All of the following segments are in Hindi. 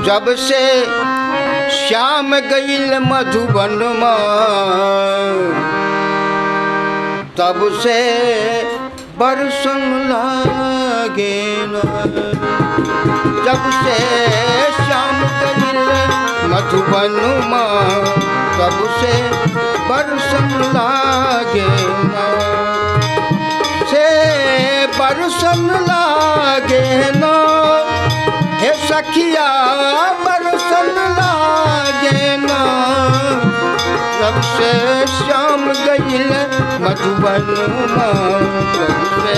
जब से श्याम गईल मधुबन में तब से बरसन लागे न। जब से श्याम गईल मधुबन में तब से बरसन लागे न। से बरसन लागे न हे सखिया बरसन लागे न। जब से श्याम गईल मधुबन में तब से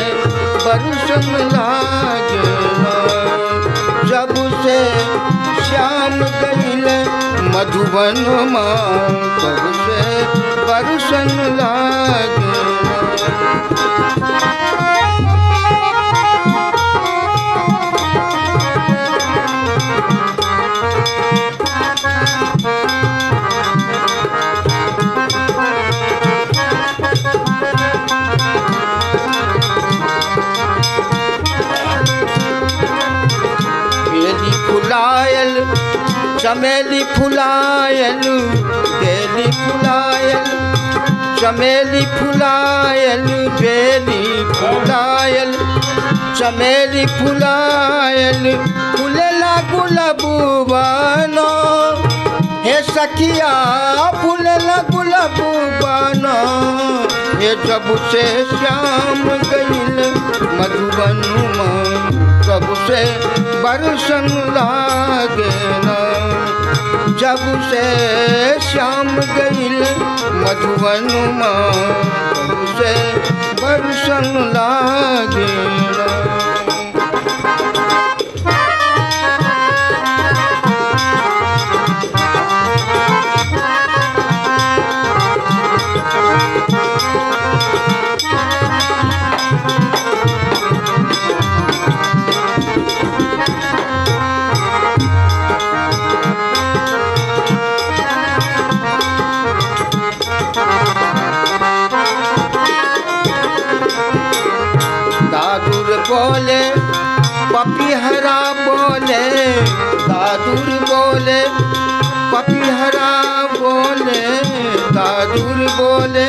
बरसन लागे न। जब से श्याम गईल मधुबन में तब से बरसन लागे चमेली फुलायल बेली फुलायल चमेली फुलायल बेली फुलायल चमेली फुलायल फुलेला गुलाबुबानो हे सखिया फुलेला गुलाबुबानो। हे जब से श्याम गईल मधुबन में तब से बरसन लागे न। जब से श्याम गईल मधुबन में तब से बरसन लागे न। बोले पपीहरा बोले दादुर बोले पपीहरा बोले दादुर बोले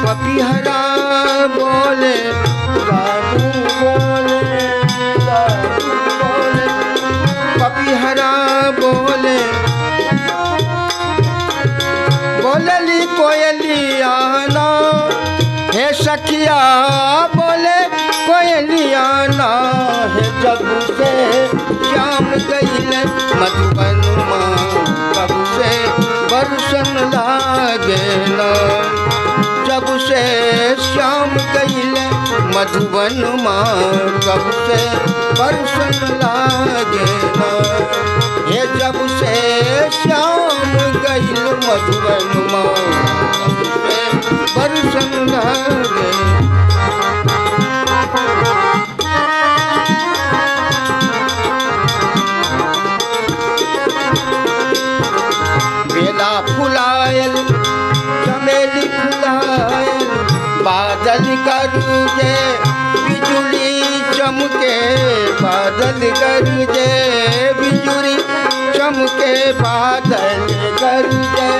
पपीहरा बोले दादुर बोले दादुर बोले पपीहरा बोले बोलली कोयलिया ना हे सखिया बोले कोयलिया ना। है जब से श्याम गईल मधुबन में तब से बरसन लागे न। जब से श्याम गईल मधुबन में तब से बरसन लागे न। हे जब से श्याम गईल मधुबन में तब से बरसन लागे। बेला फुलायल चमेली फुलायल बादल गरजे बिजुली चमके बादल गरजे बिजुली चमके बादल गरजे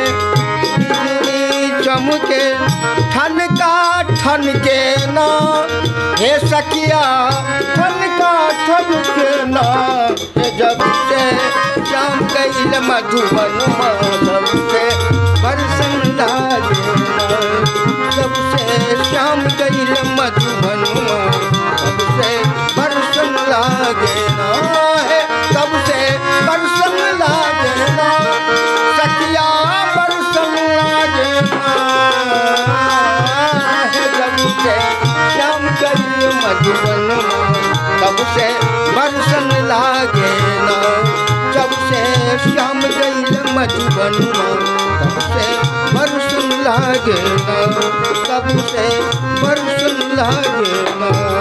बिजुली चमके ठनका ठनके ना हे सखिया ठनका ठनके ना। जब से श्याम गईल मधुबन में तब से बरसन लागे न। जब से श्याम गईल मधुबन में तब से बरसन लागे न। तब से बरसन लागे न सखिया बरसन लागे न। जब से श्याम गईल मधुबन में तब से बरसन लागे न। जब से श्याम गईल मधुबन में तब से बरसन लागे न। तब से बरसन लागे न।